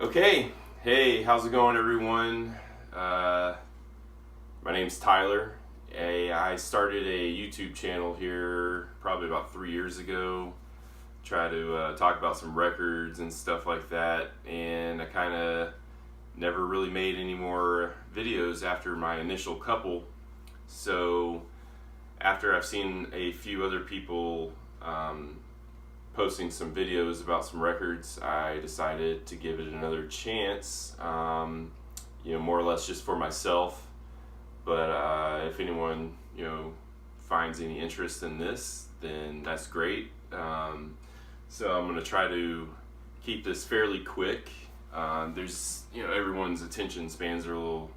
Okay, hey, how's it going, everyone? My name's Tyler. I started a YouTube channel here probably about 3 years ago. Try to talk about some records and stuff like that, and I kind of never really made any more videos after my initial couple. So after I've seen a few other people posting some videos about some records, I decided to give it another chance, more or less just for myself. But if anyone, finds any interest in this, then that's great. So I'm going to try to keep this fairly quick. Everyone's attention spans are a little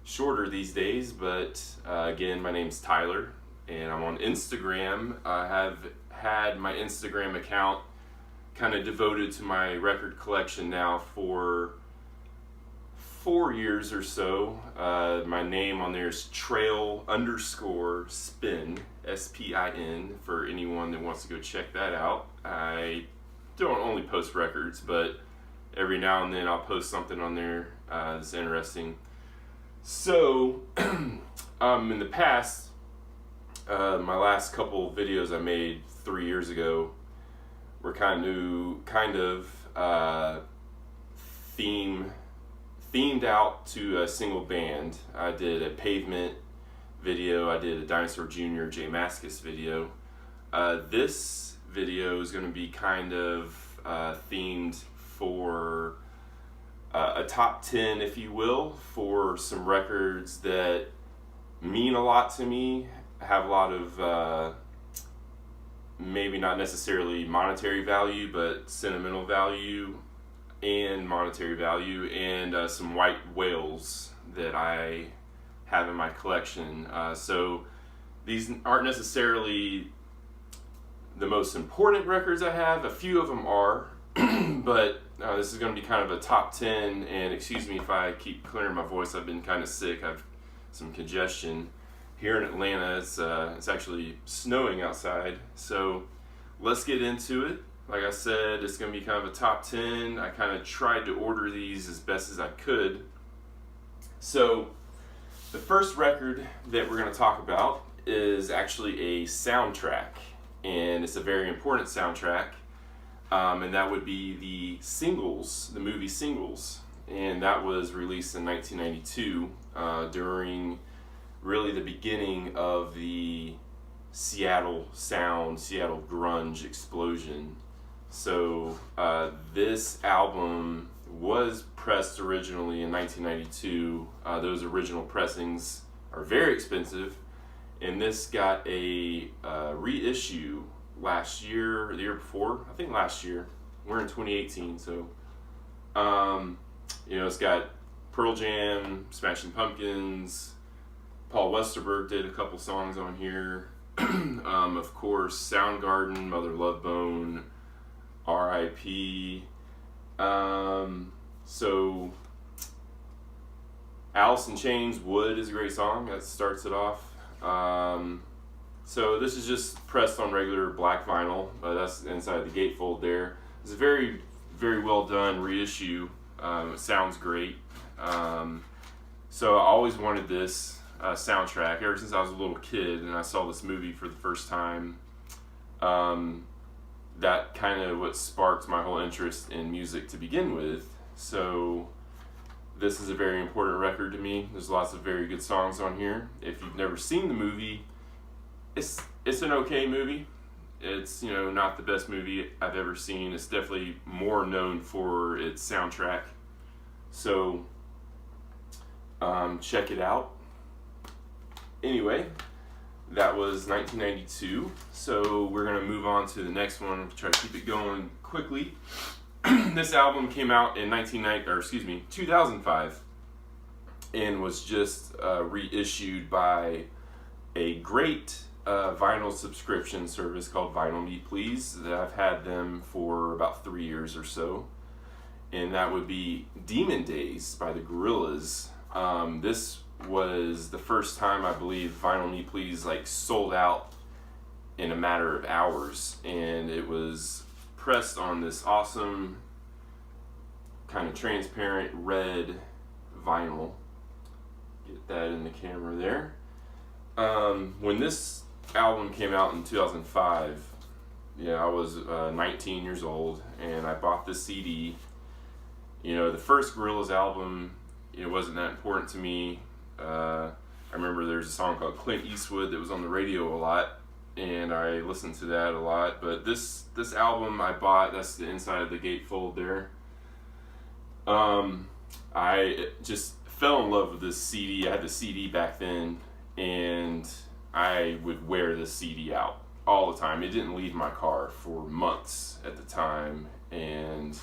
shorter these days, but again, my name's Tyler, and I'm on Instagram. I have had my Instagram account kind of devoted to my record collection now for 4 years or so. My name on there is trail_spin, S-P-I-N, for anyone that wants to go check that out. I don't only post records, but every now and then I'll post something on there that's interesting. So, in the past, my last couple of videos I made 3 years ago were kind of themed out to a single band. I did a Pavement video, I did a Dinosaur Jr. J Mascis video. This video is going to be kind of themed for a top 10, if you will, for some records that mean a lot to me, have a lot of maybe not necessarily monetary value, but sentimental value and monetary value, and some white whales that I have in my collection. So these aren't necessarily the most important records I have. A few of them are, but this is going to be kind of a top 10, and excuse me if I keep clearing my voice. I've been kind of sick. I've some congestion. Here in Atlanta, it's actually snowing outside, so let's get into it. Like I said, it's going to be kind of a top 10. I kind of tried to order these as best as I could. So the first record that we're going to talk about is actually a soundtrack, and it's a very important soundtrack, and that would be the movie Singles, and that was released in 1992 during really the beginning of the Seattle grunge explosion. So this album was pressed originally in 1992. Those original pressings are very expensive, and this got a reissue last year or the year before. I think last year. We're in 2018, so it's got Pearl Jam, Smashing Pumpkins, Paul Westerberg did a couple songs on here. Of course, Soundgarden, Mother Love Bone, R.I.P. So Alice in Chains' Wood is a great song. That starts it off. So this is just pressed on regular black vinyl. That's inside the gatefold there. It's a very, very well done reissue. It sounds great. So I always wanted this soundtrack ever since I was a little kid, and I saw this movie for the first time. That kind of what sparked my whole interest in music to begin with. So this is a very important record to me. There's lots of very good songs on here. If you've never seen the movie, it's an okay movie. It's not the best movie I've ever seen. It's definitely more known for its soundtrack. So check it out. Anyway, that was 1992, so we're going to move on to the next one, try to keep it going quickly. This album came out in 2005, and was just reissued by a great vinyl subscription service called Vinyl Me Please. That I've had them for about 3 years or so, and that would be Demon Days by the Gorillaz. This was the first time, I believe, Vinyl Me Please sold out in a matter of hours, and it was pressed on this awesome kind of transparent red vinyl. Get that in the camera there. When this album came out in 2005, I was 19 years old, and I bought this CD. The first Gorillaz album, it wasn't that important to me. I remember there's a song called Clint Eastwood that was on the radio a lot, and I listened to that a lot. But this album I bought, that's the inside of the gatefold there. I just fell in love with this CD. I had the CD back then, and I would wear this CD out all the time. It didn't leave my car for months at the time, and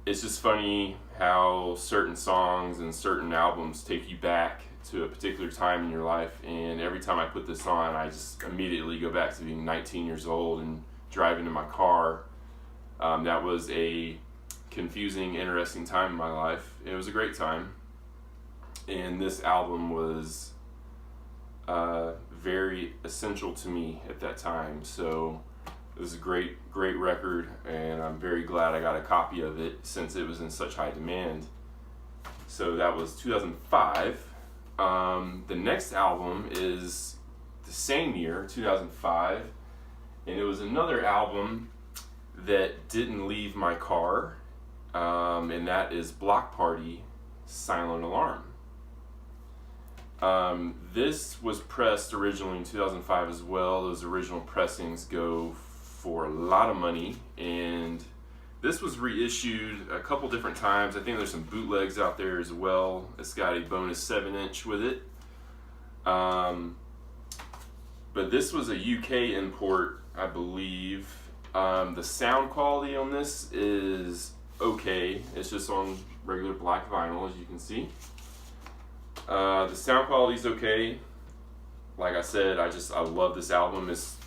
it's just funny how certain songs and certain albums take you back to a particular time in your life, and every time I put this on, I just immediately go back to being 19 years old and driving in my car. That was a confusing, interesting time in my life. It was a great time, and this album was very essential to me at that time. So it was a great record, and I'm very glad I got a copy of it since it was in such high demand. So that was 2005. The next album is the same year, 2005, and it was another album that didn't leave my car, and that is Bloc Party, Silent Alarm. This was pressed originally in 2005 as well. Those original pressings go for a lot of money, and this was reissued a couple different times. I think there's some bootlegs out there as well. It's got a bonus 7-inch with it. But this was a UK import, I believe. The sound quality on this is okay. It's just on regular black vinyl, as you can see. The sound quality is okay. Like I said, I love this album. It's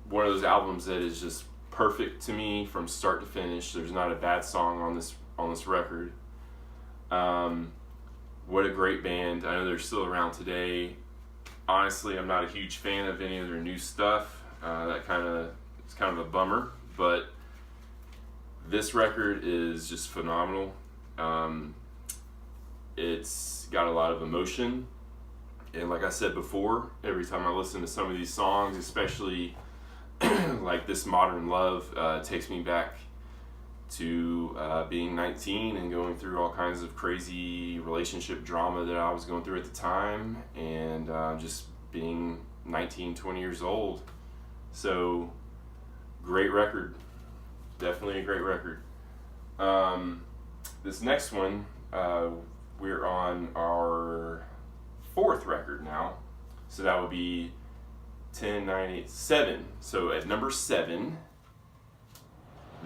one of those albums that is just perfect to me from start to finish. There's not a bad song on this record. What a great band. I know they're still around today. Honestly, I'm not a huge fan of any of their new stuff. It's kind of a bummer, but this record is just phenomenal. It's got a lot of emotion, and like I said before, every time I listen to some of these songs, especially like This Modern Love, takes me back to being 19 and going through all kinds of crazy relationship drama that I was going through at the time, and just being 19, 20 years old. So, great record. Definitely a great record. This next one, we're on our 4th record now. So that would be 10, 9, 8, 7. So at number 7,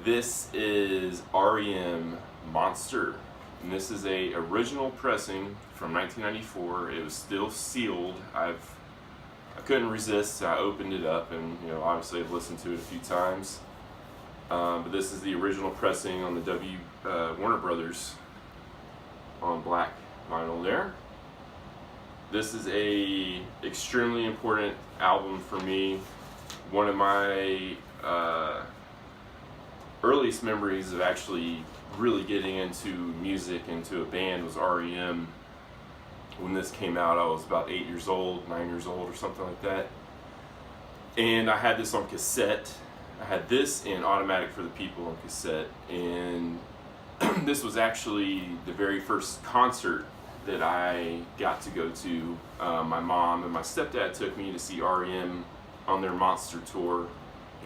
this is REM Monster. And this is a original pressing from 1994. It was still sealed. I couldn't resist. I opened it up, and obviously I've listened to it a few times. But this is the original pressing on the Warner Brothers on black vinyl there. This is a extremely important album for me. One of my earliest memories of actually really getting into music, into a band, was REM. When this came out, I was about 8 years old, 9 years old, or something like that. And I had this on cassette. I had this and Automatic for the People on cassette. And this was actually the very first concert that I got to go to. My mom and my stepdad took me to see REM on their Monster tour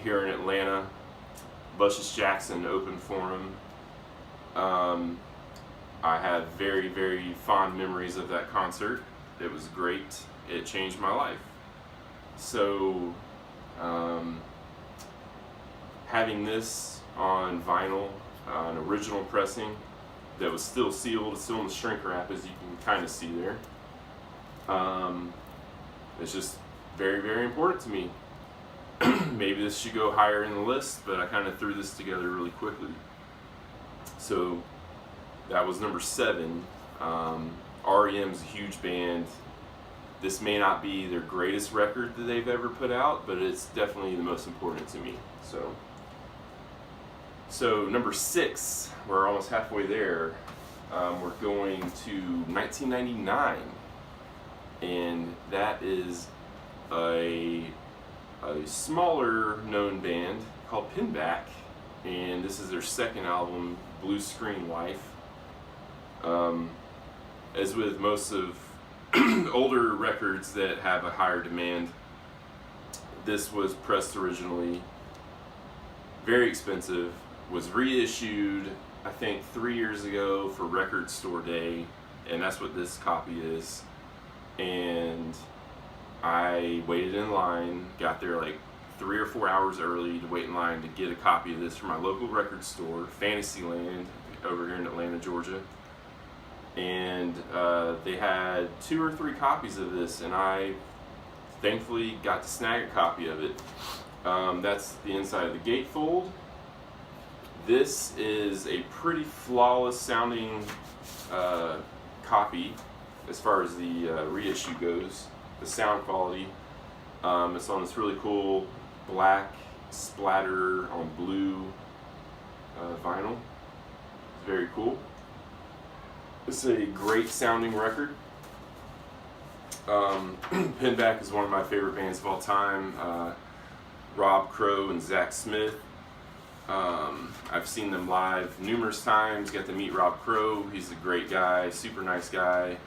here in Atlanta. Luscious Jackson opened for them. I have very, very fond memories of that concert. It was great. It changed my life. So, having this on vinyl, an original pressing that was still sealed, it's still in the shrink wrap, as you can kind of see there. It's just very, very important to me. Maybe this should go higher in the list, but I kind of threw this together really quickly. So that was number 7. REM is a huge band. This may not be their greatest record that they've ever put out, but it's definitely the most important to me. So number 6, we're almost halfway there. We're going to 1999, and that is a smaller known band called Pinback, and this is their second album, Blue Screen Life. As with most of older records that have a higher demand, this was pressed originally, very expensive, was reissued I think 3 years ago for Record Store Day, and that's what this copy is. And I waited in line, got there like 3 or 4 hours early to wait in line to get a copy of this from my local record store, Fantasyland, over here in Atlanta, Georgia. And they had 2 or 3 copies of this, and I thankfully got to snag a copy of it. That's the inside of the gatefold. This is a pretty flawless sounding copy as far as the reissue goes. The sound quality. It's on this really cool black splatter on blue vinyl. It's very cool. It's a great sounding record. Pinback is one of my favorite bands of all time. Rob Crow and Zach Smith. I've seen them live numerous times. Got to meet Rob Crow. He's a great guy, super nice guy.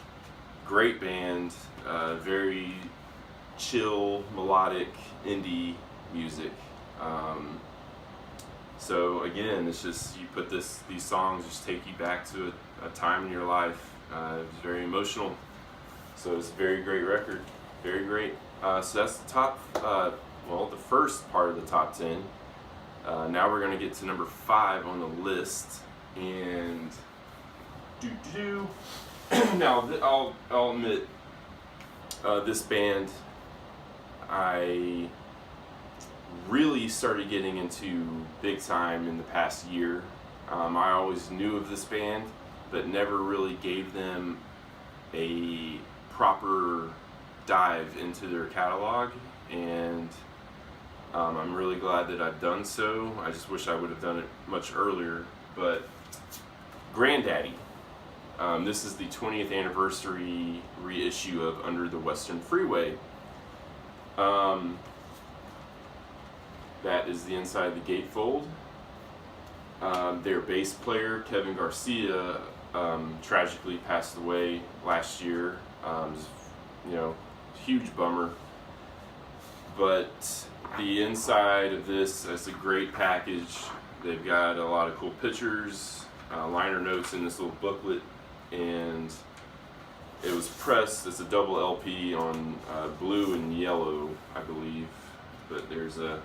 Great band. Very chill, melodic, indie music. So again, it's just, you put these songs just take you back to a time in your life. It was very emotional. So it's a very great record, very great. So that's the top, the first part of the top 10. Now we're gonna get to number 5 on the list, and now I'll admit, this band I really started getting into big time in the past year. I always knew of this band, but never really gave them a proper dive into their catalog, and I'm really glad that I've done so. I just wish I would have done it much earlier. But Granddaddy, this is the 20th anniversary reissue of Under the Western Freeway. That is the inside of the gatefold. Their bass player, Kevin Garcia, tragically passed away last year. Huge bummer. But the inside of this is a great package. They've got a lot of cool pictures, liner notes in this little booklet, and it was pressed as a double LP on blue and yellow, I believe. But there's a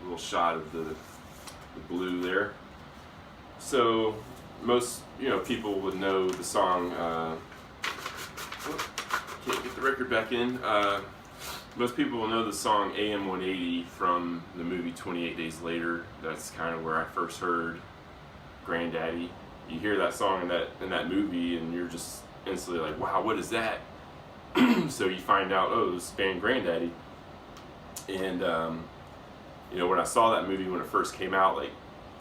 little shot of the blue there. So most people would know the song. Can't get the record back in. Most people will know the song AM 180 from the movie 28 Days Later. That's kind of where I first heard Granddaddy. You hear that song in that movie, and you're just instantly like, wow, what is that? So you find out, oh, this band Granddaddy. And when I saw that movie when it first came out, like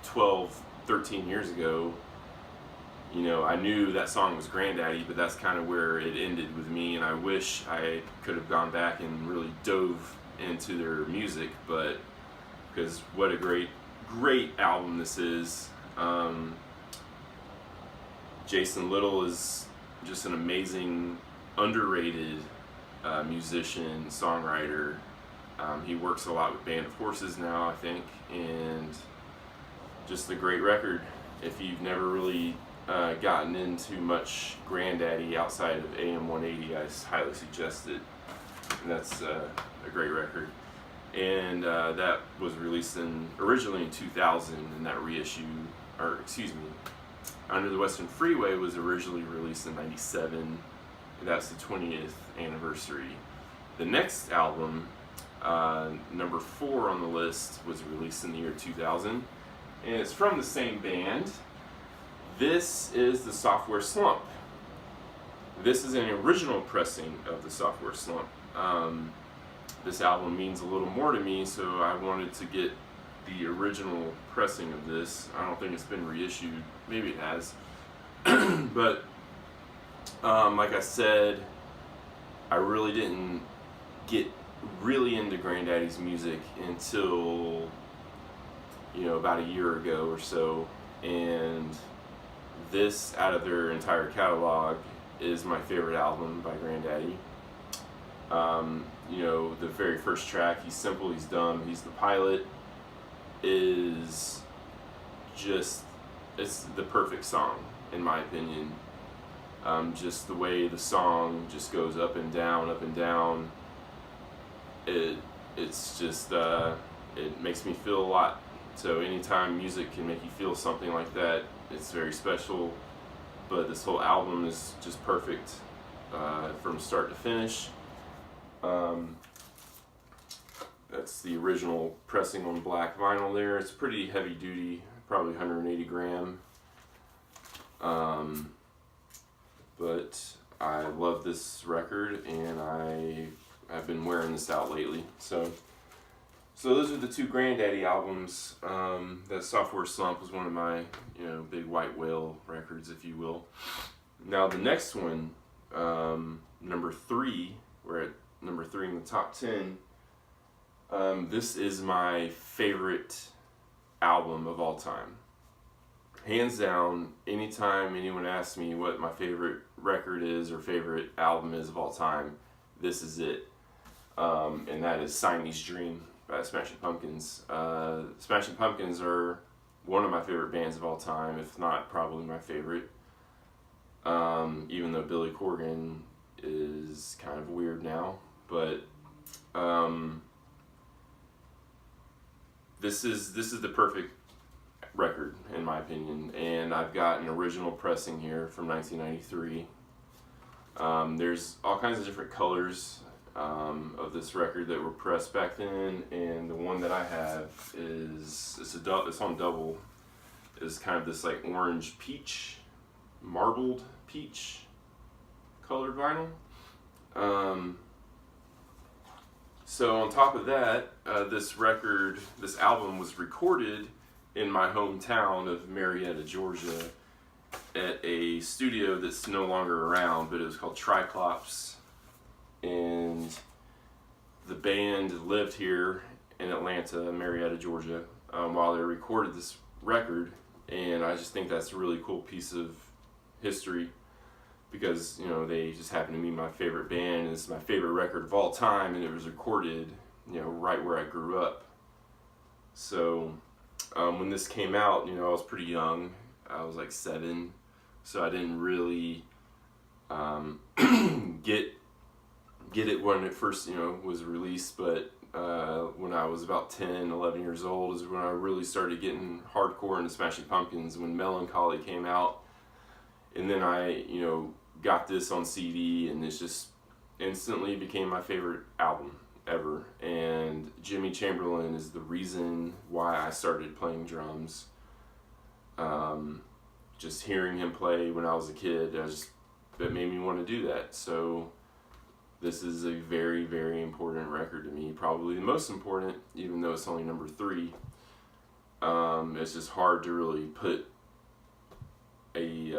12, 13 years ago, I knew that song was Granddaddy, but that's kind of where it ended with me, and I wish I could have gone back and really dove into their music, but because what a great album this is. Jason Little is just an amazing, underrated musician, songwriter. He works a lot with Band of Horses now, I think, and just a great record. If you've never really gotten into much Granddaddy outside of AM 180, I highly suggest it. And that's a great record. And that was released originally in 2000, and that reissue, Under the Western Freeway was originally released in 97, and that's the 20th anniversary. The next album, number 4 on the list, was released in the year 2000, and it's from the same band. This is the Software Slump. This is an original pressing of the Software Slump. This album means a little more to me, so I wanted to get the original pressing of this. I don't think it's been reissued. Maybe it has. But like I said, I really didn't get really into Granddaddy's music until, you know, about a year ago or so, and this, out of their entire catalog, is my favorite album by Granddaddy. You know, the very first track, He's Simple, He's Dumb, He's the Pilot, is just, it's the perfect song, in my opinion. Just the way the song just goes up and down, up and down. It's just, it makes me feel a lot. So anytime music can make you feel something like that, it's very special. But this whole album is just perfect from start to finish. That's the original pressing on black vinyl there. It's pretty heavy duty, probably 180 gram. But I love this record, and I have been wearing this out lately. So those are the two Granddaddy albums. That Software Slump was one of my, you know, big white whale records, if you will. Now the next one, number 3, we're at number 3 in the top 10. This is my favorite album of all time. Hands down, anytime anyone asks me what my favorite record is or favorite album is of all time, this is it. And that is Siamese Dream by Smashing Pumpkins. Smashing Pumpkins are one of my favorite bands of all time, if not probably my favorite. Even though Billy Corgan is kind of weird now, but this is the perfect record in my opinion, and I've got an original pressing here from 1993. There's all kinds of different colors of this record that were pressed back then, and the one that I have is it's on double, is kind of this like orange peach, marbled peach colored vinyl. So on top of that, this album was recorded in my hometown of Marietta, Georgia, at a studio that's no longer around, but it was called Triclops, and the band lived here in Atlanta, Marietta, Georgia, while they recorded this record, and I just think that's a really cool piece of history, because, you know, they just happen to be my favorite band, and it's my favorite record of all time, and it was recorded, you know, right where I grew up. So when this came out, you know, I was pretty young. I was like 7, so I didn't really get it when it first, you know, was released. But when I was about 10, 11 years old is when I really started getting hardcore into Smashing Pumpkins, when Melancholy came out. And then I, you know, got this on CD, and this just instantly became my favorite album ever. And Jimmy Chamberlin is the reason why I started playing drums. Just hearing him play when I was a kid, that made me want to do that. So this is a very, very important record to me, probably the most important, even though it's only number 3. It's just hard to really put a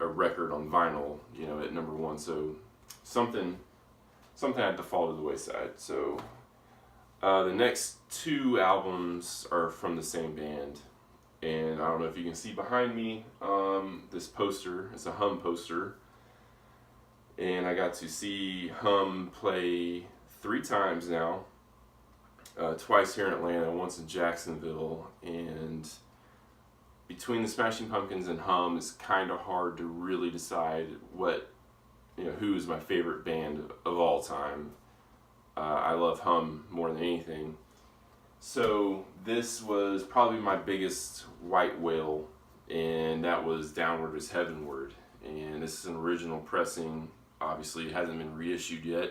record on vinyl, you know, at number 1. So something had to fall to the wayside. So the next 2 albums are from the same band, and I don't know if you can see behind me this poster. It's a Hum poster, and I got to see Hum play 3 times now, twice here in Atlanta, once in Jacksonville. And between the Smashing Pumpkins and Hum, it's kind of hard to really decide who is my favorite band of all time. I love Hum more than anything. So this was probably my biggest white whale, and that was Downward is Heavenward. And this is an original pressing. Obviously it hasn't been reissued yet,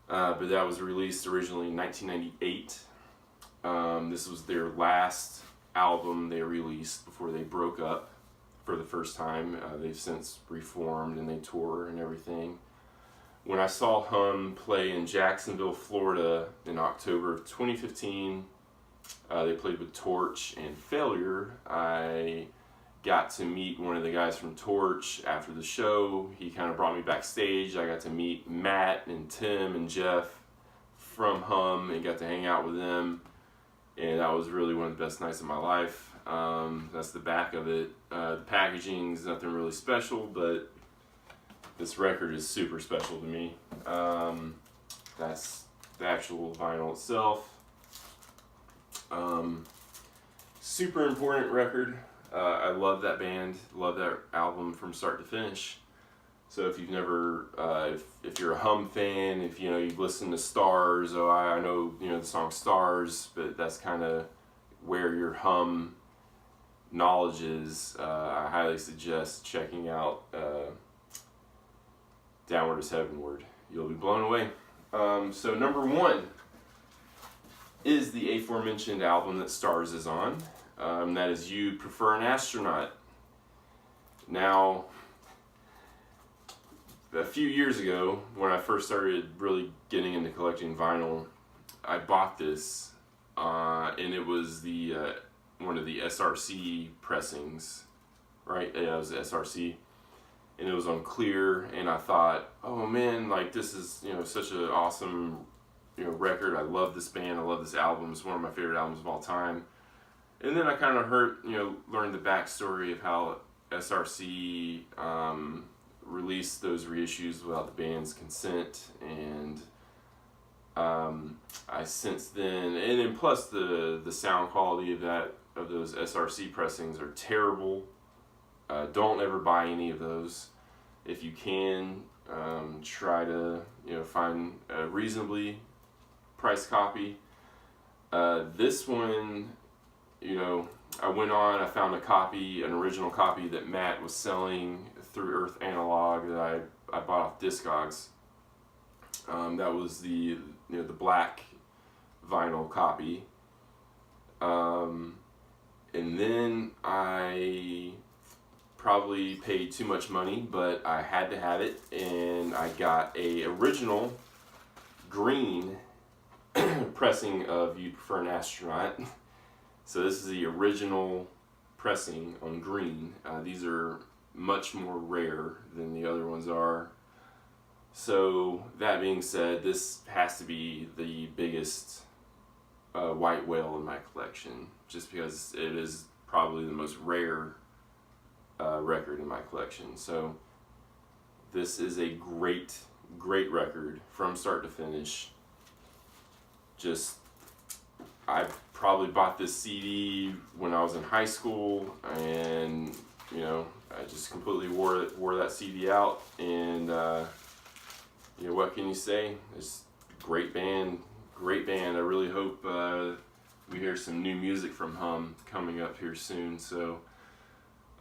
but that was released originally in 1998. This was their last album they released before they broke up for the first time. They've since reformed and they tour and everything. When I saw Hum play in Jacksonville, Florida in October of 2015, They played with Torch and Failure. I got to meet one of the guys from Torch after the show. He kind of brought me backstage. I got to meet Matt and Tim and Jeff from Hum and got to hang out with them. And that was really one of the best nights of my life. That's the back of it. The packaging is nothing really special, but this record is super special to me. That's the actual vinyl itself. Super important record. I love that band, love that album from start to finish. So if you've never, if you're a Hum fan, if you've listened to Stars, I know the song Stars, but that's kind of where your Hum knowledge is. I highly suggest checking out Downward is Heavenward. You'll be blown away. So number 1 is the aforementioned album that Stars is on. That is You'd Prefer an Astronaut. Now, a few years ago, when I first started really getting into collecting vinyl, I bought this, and it was the one of the SRC pressings, right? Yeah, it was the SRC, and it was on clear, and I thought, oh man, like this is such an awesome record. I love this band. I love this album. It's one of my favorite albums of all time. And then I kind of learned the backstory of how SRC released those reissues without the band's consent, and I since then, and then plus the sound quality of those SRC pressings are terrible. Don't ever buy any of those. If you can, try to find a reasonably priced copy. This one, I went on, I found an original copy that Matt was selling through Earth Analog that I bought off Discogs. That was the black vinyl copy. And then I probably paid too much money, but I had to have it, and I got a original green pressing of You'd Prefer an Astronaut. So this is the original pressing on green. These are much more rare than the other ones are. So that being said, this has to be the biggest white whale in my collection, just because it is probably the most rare record in my collection. So this is a great record from start to finish. I probably bought this CD when I was in high school, and I just completely wore that CD out, and what can you say? It's a great band. I really hope we hear some new music from Hum coming up here soon. So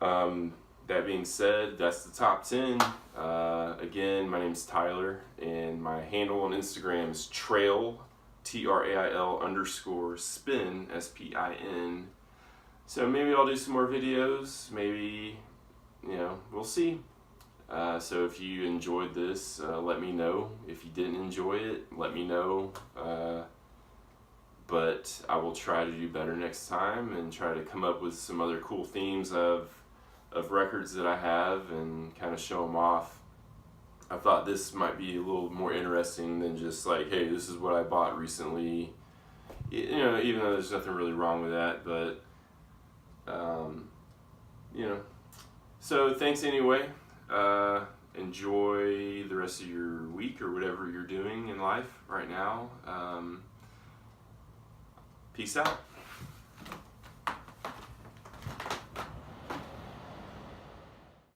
that being said, that's the top 10. Again, my name's Tyler, and my handle on Instagram is Trail, TRAIL_spin, SPIN. So maybe I'll do some more videos. Maybe, we'll see. So if you enjoyed this, let me know. If you didn't enjoy it, let me know. But I will try to do better next time and try to come up with some other cool themes of records that I have and kind of show them off. I thought this might be a little more interesting than just like, hey, this is what I bought recently. Even though there's nothing really wrong with that, but So thanks anyway. Enjoy the rest of your week or whatever you're doing in life right now. Peace out.